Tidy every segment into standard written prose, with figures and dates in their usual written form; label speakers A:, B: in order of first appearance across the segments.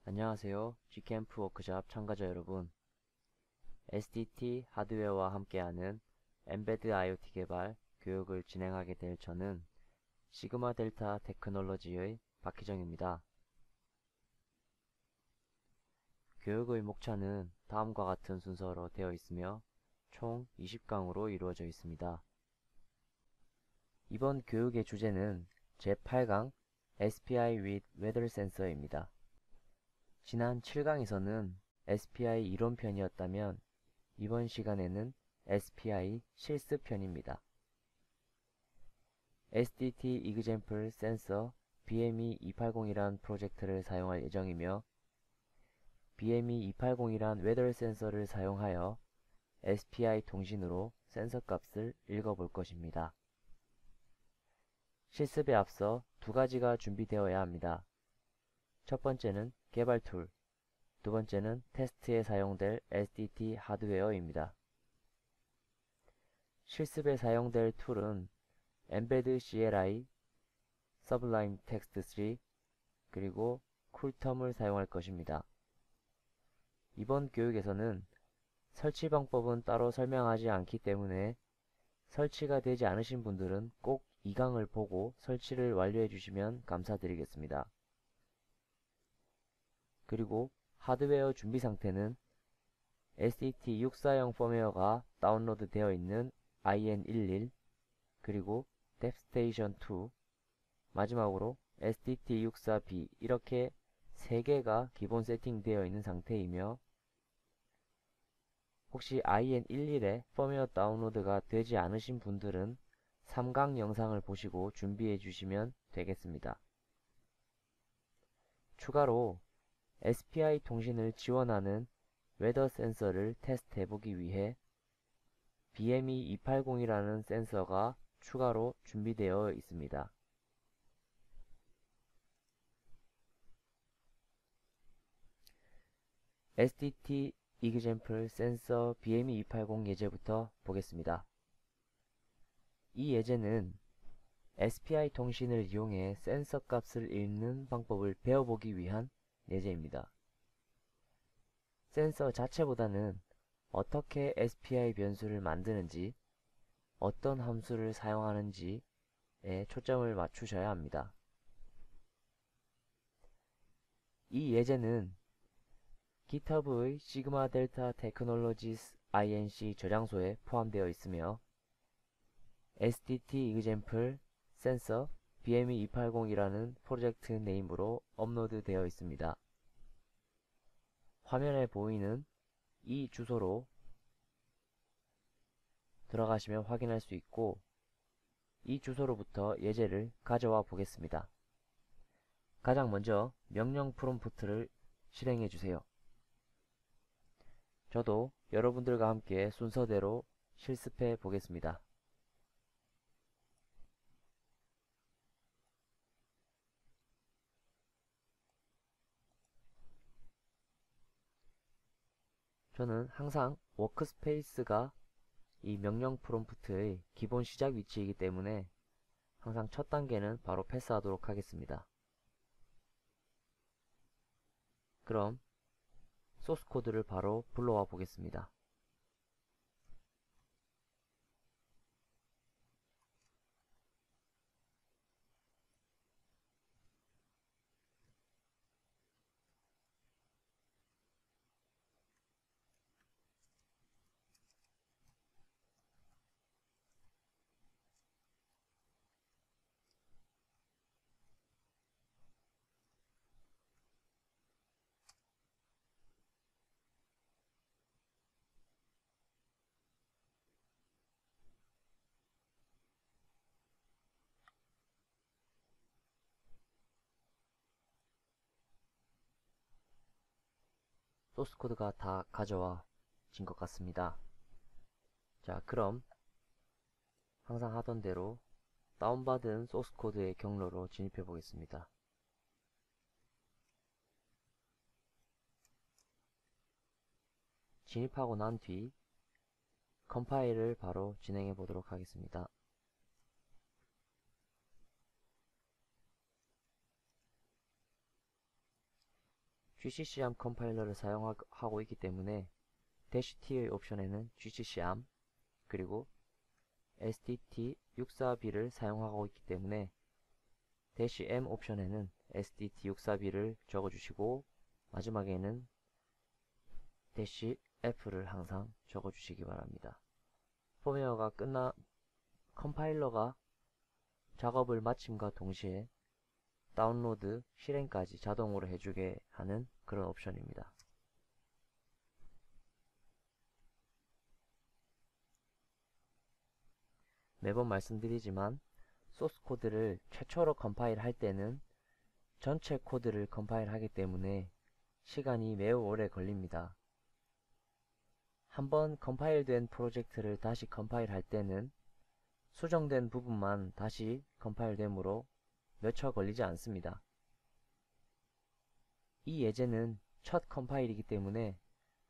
A: 안녕하세요. G캠프 워크샵 참가자 여러분. SDT 하드웨어와 함께하는 엠베드 IoT 개발 교육을 진행하게 될 저는 시그마 델타 테크놀로지의 박희정입니다. 교육의 목차는 다음과 같은 순서로 되어 있으며 총 20강으로 이루어져 있습니다. 이번 교육의 주제는 제8강 SPI with Weather Sensor입니다. 지난 7강에서는 SPI 이론편이었다면 이번 시간에는 SPI 실습편입니다. SDT Example Sensor BME280이란 프로젝트를 사용할 예정이며 BME280이란 웨더 센서를 사용하여 SPI 통신으로 센서 값을 읽어볼 것입니다. 실습에 앞서 두 가지가 준비되어야 합니다. 첫 번째는 개발 툴, 두 번째는 테스트에 사용될 SDT 하드웨어입니다. 실습에 사용될 툴은 embed CLI, Sublime Text 3, 그리고 쿨텀을 사용할 것입니다. 이번 교육에서는 설치 방법은 따로 설명하지 않기 때문에 설치가 되지 않으신 분들은 꼭 2강을 보고 설치를 완료해 주시면 감사드리겠습니다. 그리고 하드웨어 준비 상태는 SDT640 펌웨어가 다운로드 되어 있는 IN11 그리고 뎁스테이션2 마지막으로 SDT64B 이렇게 3개가 기본 세팅되어 있는 상태이며 혹시 IN11에 펌웨어 다운로드가 되지 않으신 분들은 3강 영상을 보시고 준비해 주시면 되겠습니다. 추가로 SPI 통신을 지원하는 웨더 센서를 테스트해보기 위해 BME280이라는 센서가 추가로 준비되어 있습니다. SDT Example Sensor BME280 예제부터 보겠습니다. 이 예제는 SPI 통신을 이용해 센서 값을 읽는 방법을 배워보기 위한 예제입니다. 센서 자체보다는 어떻게 SPI 변수를 만드는지, 어떤 함수를 사용하는지에 초점을 맞추셔야 합니다. 이 예제는 GitHub의 시그마 델타 테크놀로지스 inc 저장소에 포함되어 있으며 SDT Example Sensor BME280이라는 프로젝트 네임으로 업로드 되어 있습니다. 화면에 보이는 이 주소로 들어가시면 확인할 수 있고 이 주소로부터 예제를 가져와 보겠습니다. 가장 먼저 명령 프롬프트를 실행해 주세요. 저도 여러분들과 함께 순서대로 실습해 보겠습니다. 저는 항상 워크스페이스가 이 명령 프롬프트의 기본 시작 위치이기 때문에 항상 첫 단계는 바로 패스하도록 하겠습니다. 그럼 소스 코드를 바로 불러와 보겠습니다. 소스 코드가 다 가져와 진 것 같습니다. 자, 그럼 항상 하던 대로 다운받은 소스 코드의 경로로 진입해 보겠습니다. 진입하고 난 뒤 컴파일을 바로 진행해 보도록 하겠습니다. GCCARM 컴파일러를 사용하고 있기 때문에 -t의 옵션에는 GCCARM 그리고 STT64B를 사용하고 있기 때문에 -m 옵션에는 STT64B를 적어주시고 마지막에는 -f를 항상 적어주시기 바랍니다. 컴파일러가 작업을 마침과 동시에 다운로드 실행까지 자동으로 해주게 하는 그런 옵션입니다. 매번 말씀드리지만 소스 코드를 최초로 컴파일 할 때는 전체 코드를 컴파일 하기 때문에 시간이 매우 오래 걸립니다. 한번 컴파일된 프로젝트를 다시 컴파일 할 때는 수정된 부분만 다시 컴파일 되므로 몇 초 걸리지 않습니다. 이 예제는 첫 컴파일이기 때문에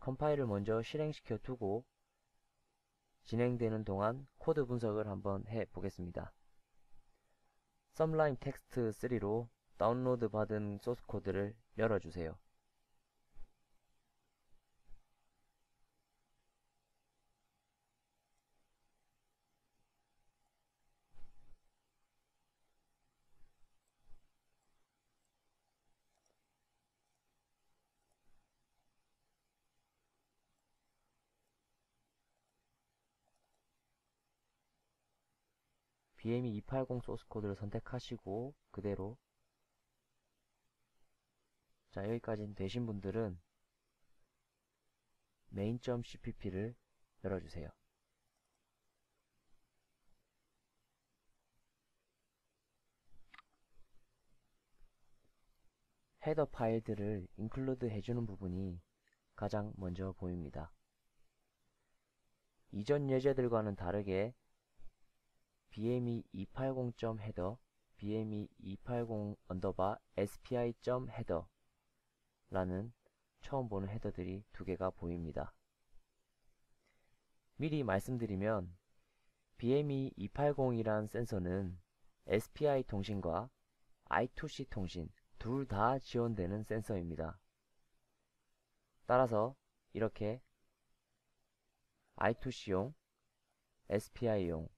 A: 컴파일을 먼저 실행시켜 두고 진행되는 동안 코드 분석을 한번 해 보겠습니다. Sublime Text 3로 다운로드 받은 소스 코드를 열어주세요. BME 280 소스 코드를 선택하시고 그대로 자 여기까지 되신 분들은 main.cpp를 열어주세요. 헤더 파일들을 include 해주는 부분이 가장 먼저 보입니다. 이전 예제들과는 다르게 BME 280.header, BME 280_SPI.header 라는 처음 보는 헤더들이 두 개가 보입니다. 미리 말씀드리면 BME 280이란 센서는 SPI 통신과 I2C 통신 둘 다 지원되는 센서입니다. 따라서 이렇게 I2C용, SPI용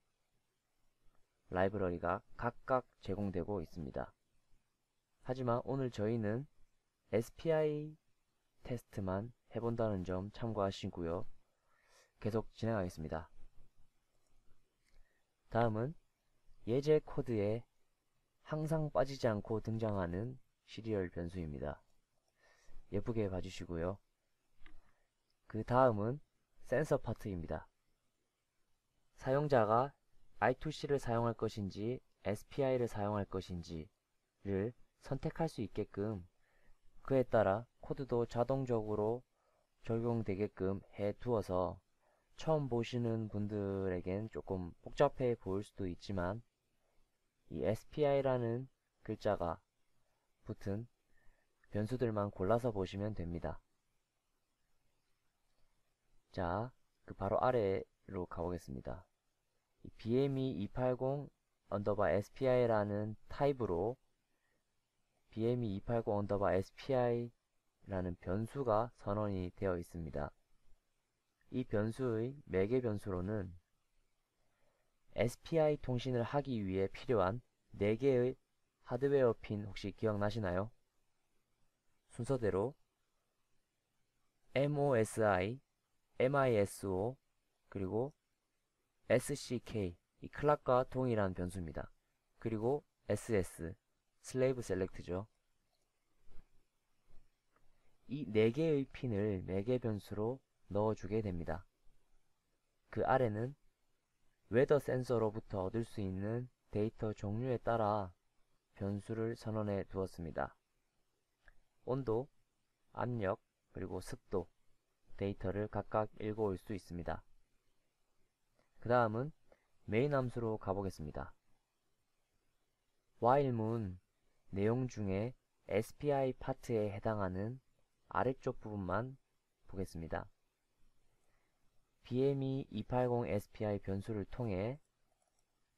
A: 라이브러리가 각각 제공되고 있습니다. 하지만 오늘 저희는 SPI 테스트만 해본다는 점 참고하시고요. 계속 진행하겠습니다. 다음은 예제 코드에 항상 빠지지 않고 등장하는 시리얼 변수입니다. 예쁘게 봐주시고요. 그 다음은 센서 파트입니다. 사용자가 I2C를 사용할 것인지 SPI를 사용할 것인지를 선택할 수 있게끔 그에 따라 코드도 자동적으로 적용되게끔 해 두어서 처음 보시는 분들에겐 조금 복잡해 보일 수도 있지만 이 SPI라는 글자가 붙은 변수들만 골라서 보시면 됩니다. 자, 그 바로 아래로 가보겠습니다. 이 BME 280_SPI라는 타입으로 BME 280_SPI라는 변수가 선언이 되어 있습니다. 이 변수의 매개 변수로는 SPI 통신을 하기 위해 필요한 4개의 하드웨어 핀 혹시 기억나시나요? 순서대로 MOSI, MISO, 그리고 SCK, 이 클락과 동일한 변수입니다. 그리고 SS, 슬레이브 셀렉트죠. 이 4개의 핀을 매개 변수로 넣어주게 됩니다. 그 아래는 웨더 센서로부터 얻을 수 있는 데이터 종류에 따라 변수를 선언해 두었습니다. 온도, 압력, 그리고 습도 데이터를 각각 읽어올 수 있습니다. 그 다음은 메인 함수로 가보겠습니다. while문 내용 중에 SPI 파트에 해당하는 아래쪽 부분만 보겠습니다. BME 280 SPI 변수를 통해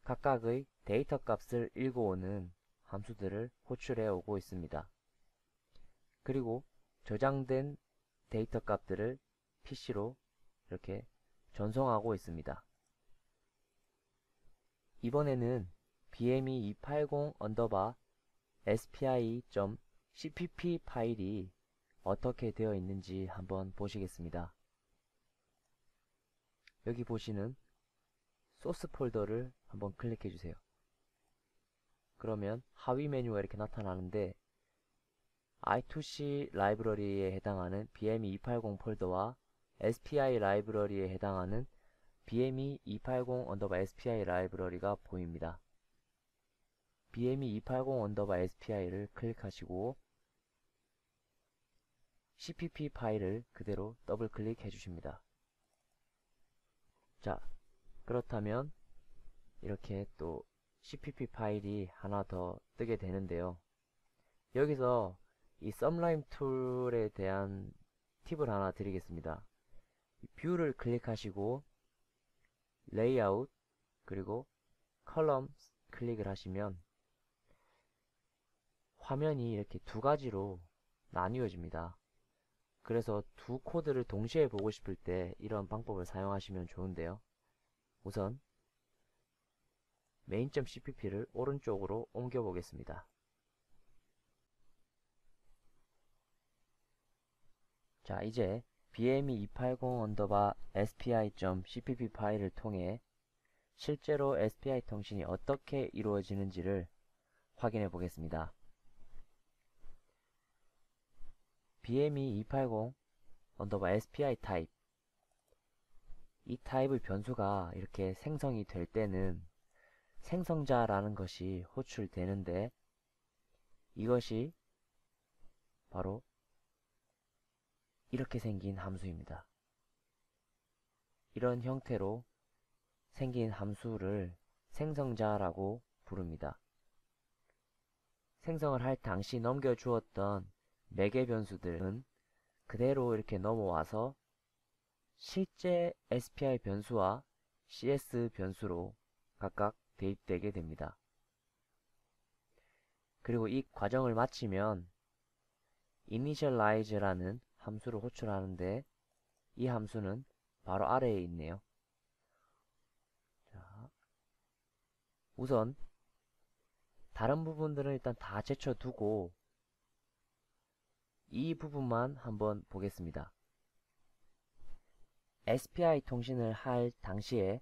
A: 각각의 데이터 값을 읽어오는 함수들을 호출해 오고 있습니다. 그리고 저장된 데이터 값들을 PC로 이렇게 전송하고 있습니다. 이번에는 BME280_SPI.cpp 파일이 어떻게 되어 있는지 한번 보시겠습니다. 여기 보시는 소스 폴더를 한번 클릭해 주세요. 그러면 하위 메뉴가 이렇게 나타나는데 I2C 라이브러리에 해당하는 BME280 폴더와 SPI 라이브러리에 해당하는 BME280_SPI 라이브러리가 보입니다. BME280_SPI를 클릭하시고 CPP 파일을 그대로 더블 클릭해 주십니다. 자, 그렇다면 이렇게 또 CPP 파일이 하나 더 뜨게 되는데요. 여기서 이 썸라임 툴에 대한 팁을 하나 드리겠습니다. 뷰를 클릭하시고 레이아웃 그리고 컬럼스 클릭을 하시면 화면이 이렇게 두 가지로 나뉘어집니다. 그래서 두 코드를 동시에 보고 싶을 때 이런 방법을 사용하시면 좋은데요. 우선 main.cpp를 오른쪽으로 옮겨 보겠습니다. 자, 이제 BME280_SPI.cpp 파일을 통해 실제로 SPI 통신이 어떻게 이루어지는지를 확인해 보겠습니다. BME280_SPI 타입, 이 타입의 변수가 이렇게 생성이 될 때는 생성자라는 것이 호출되는데 이것이 바로 이렇게 생긴 함수입니다. 이런 형태로 생긴 함수를 생성자라고 부릅니다. 생성을 할 당시 넘겨주었던 매개 변수들은 그대로 이렇게 넘어와서 실제 SPI 변수와 CS 변수로 각각 대입되게 됩니다. 그리고 이 과정을 마치면 initialize라는 함수를 호출하는데 이 함수는 바로 아래에 있네요. 자, 우선 다른 부분들은 일단 다 제쳐두고 이 부분만 한번 보겠습니다. SPI 통신을 할 당시에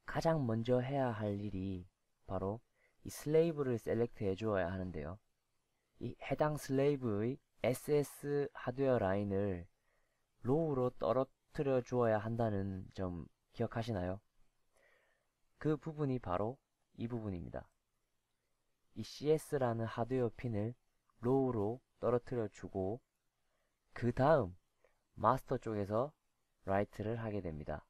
A: 가장 먼저 해야 할 일이 바로 이 슬레이브를 셀렉트 해주어야 하는데요. 이 해당 슬레이브의 SS 하드웨어 라인을 로우로 떨어뜨려 주어야 한다는 점 기억하시나요? 그 부분이 바로 이 부분입니다. 이 CS라는 하드웨어 핀을 로우로 떨어뜨려 주고 그 다음 마스터 쪽에서 라이트를 하게 됩니다.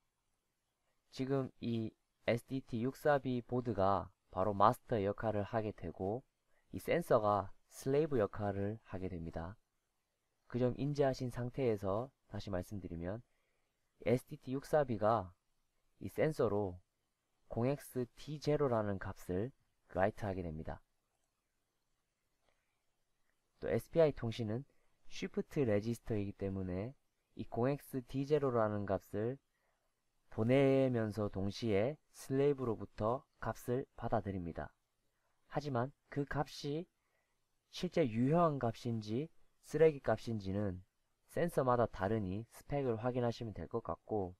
A: 지금 이 SDT64B 보드가 바로 마스터 역할을 하게 되고 이 센서가 슬레이브 역할을 하게 됩니다. 그 점 인지하신 상태에서 다시 말씀드리면 SDT64B가 이 센서로 0xT0라는 값을 라이트 하게 됩니다. 또 SPI 통신은 Shift 레지스터이기 때문에 이 0xT0라는 값을 보내면서 동시에 슬레이브로부터 값을 받아들입니다. 하지만 그 값이 실제 유효한 값인지 쓰레기 값인지는 센서마다 다르니 스펙을 확인하시면 될 것 같고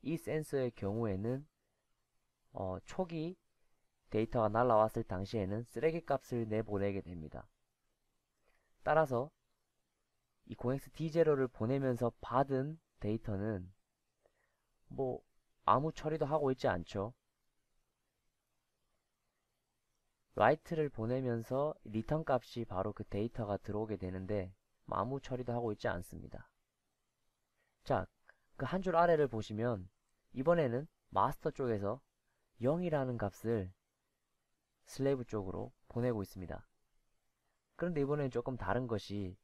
A: 이 센서의 경우에는 초기 데이터가 날라왔을 당시에는 쓰레기 값을 내보내게 됩니다. 따라서 이 0xT0를 보내면서 받은 데이터는 뭐 아무 처리도 하고 있지 않죠. 라이트를 보내면서 리턴 값이 바로 그 데이터가 들어오게 되는데 아무 처리도 하고 있지 않습니다. 자, 그 한 줄 아래를 보시면 이번에는 마스터 쪽에서 0이라는 값을 슬레이브 쪽으로 보내고 있습니다. 그런데 이번에는 조금 다른 것이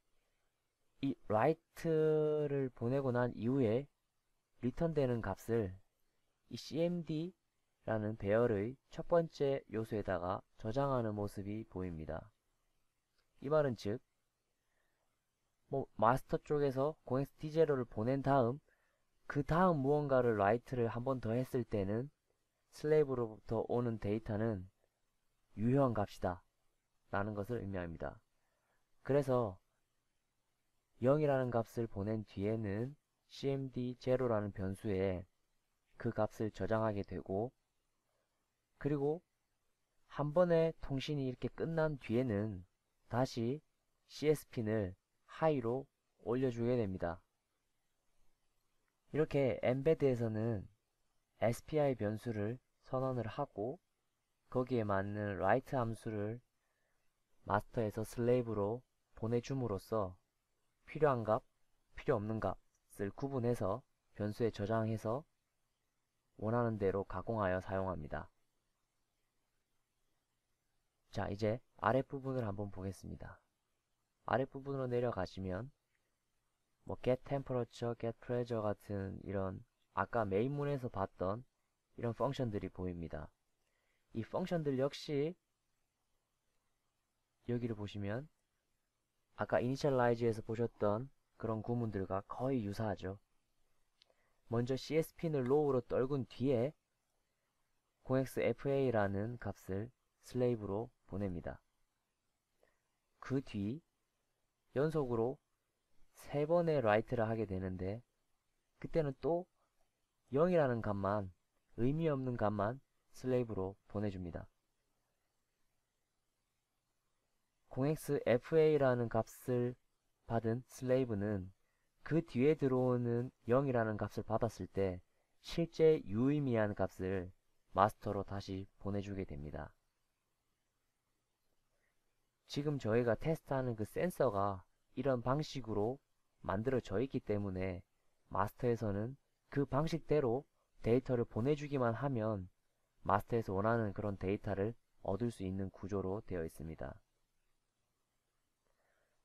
A: 이 write를 보내고 난 이후에 리턴되는 값을 이 cmd라는 배열의 첫 번째 요소에다가 저장하는 모습이 보입니다. 이 말은 즉 뭐 마스터 쪽에서 공엑스 D0를 보낸 다음 그 다음 무언가를 라이트를 한 번 더 했을 때는 슬레이브로부터 오는 데이터는 유효한 값이다 라는 것을 의미합니다. 그래서 0이라는 값을 보낸 뒤에는 cmd0라는 변수에 그 값을 저장하게 되고, 그리고 한 번의 통신이 이렇게 끝난 뒤에는 다시 CS핀을 하이로 올려주게 됩니다. 이렇게 엠베드에서는 SPI 변수를 선언을 하고 거기에 맞는 write 함수를 마스터에서 슬레이브로 보내줌으로써 필요한 값, 필요 없는 값을 구분해서 변수에 저장해서 원하는 대로 가공하여 사용합니다. 자, 이제 아랫부분을 한번 보겠습니다. 아랫부분으로 내려가시면 뭐 get temperature, get pressure 같은 이런 아까 메인문에서 봤던 이런 펑션들이 보입니다. 이 펑션들 역시 여기를 보시면 아까 initialize에서 보셨던 그런 구문들과 거의 유사하죠. 먼저 CS핀을 low로 떨군 뒤에 0xFA라는 값을 슬레이브로 보냅니다. 그 뒤 연속으로 3번의 write를 하게 되는데 그때는 또 0이라는 값만, 의미 없는 값만 슬레이브로 보내줍니다. 0xFA라는 값을 받은 슬레이브는 그 뒤에 들어오는 0이라는 값을 받았을 때 실제 유의미한 값을 마스터로 다시 보내주게 됩니다. 지금 저희가 테스트하는 그 센서가 이런 방식으로 만들어져 있기 때문에 마스터에서는 그 방식대로 데이터를 보내주기만 하면 마스터에서 원하는 그런 데이터를 얻을 수 있는 구조로 되어 있습니다.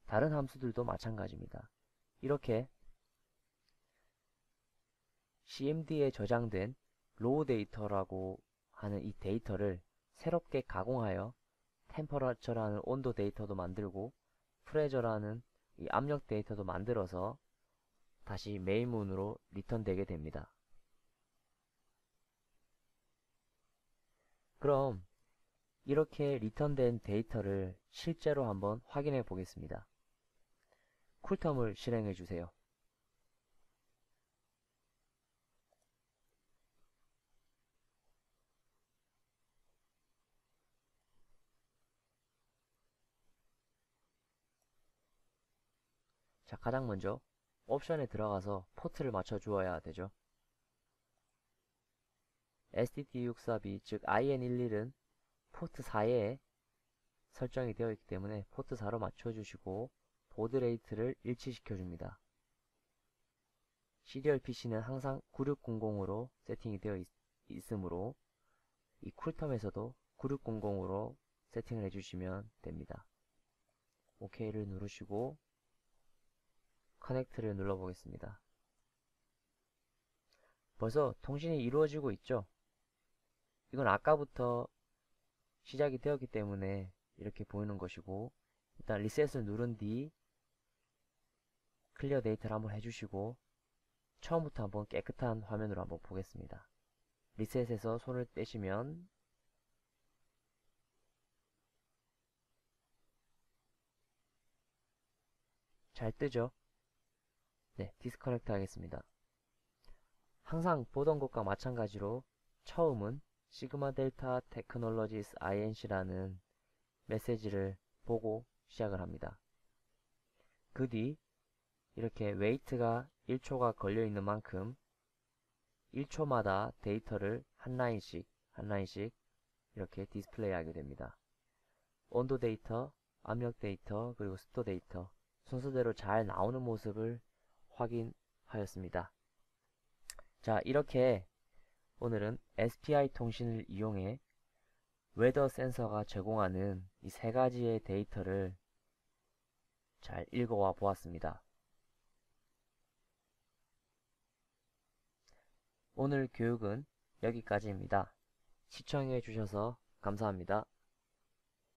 A: 다른 함수들도 마찬가지입니다. 이렇게 CMD에 저장된 로우 데이터라고 하는 이 데이터를 새롭게 가공하여 템퍼러처라는 온도 데이터도 만들고 프레저라는 이 압력 데이터도 만들어서 다시 메인문으로 리턴되게 됩니다. 그럼 이렇게 리턴된 데이터를 실제로 한번 확인해 보겠습니다. 쿨텀을 실행해 주세요. 자, 가장 먼저 옵션에 들어가서 포트를 맞춰 주어야 되죠. STT642, 즉 IN11은 포트 4에 설정이 되어 있기 때문에 포트 4로 맞춰주시고 보드 레이트를 일치시켜 줍니다. 시리얼 PC는 항상 9600으로 세팅이 되어 있으므로 이 쿨텀에서도 9600으로 세팅을 해주시면 됩니다. OK를 누르시고 커넥트를 눌러보겠습니다. 벌써 통신이 이루어지고 있죠? 이건 아까부터 시작이 되었기 때문에 이렇게 보이는 것이고, 일단 리셋을 누른 뒤 클리어 데이터를 한번 해주시고 처음부터 한번 깨끗한 화면으로 한번 보겠습니다. 리셋에서 손을 떼시면 잘 뜨죠? 네, 디스커넥트 하겠습니다. 항상 보던 것과 마찬가지로 처음은 시그마 델타 테크놀로지스 INC라는 메시지를 보고 시작을 합니다. 그 뒤 이렇게 웨이트가 1초가 걸려있는 만큼 1초마다 데이터를 한 라인씩 이렇게 디스플레이 하게 됩니다. 온도 데이터, 압력 데이터, 그리고 습도 데이터 순서대로 잘 나오는 모습을 확인하였습니다. 자, 이렇게 오늘은 SPI 통신을 이용해 웨더 센서가 제공하는 이 세 가지의 데이터를 잘 읽어와 보았습니다. 오늘 교육은 여기까지입니다. 시청해 주셔서 감사합니다.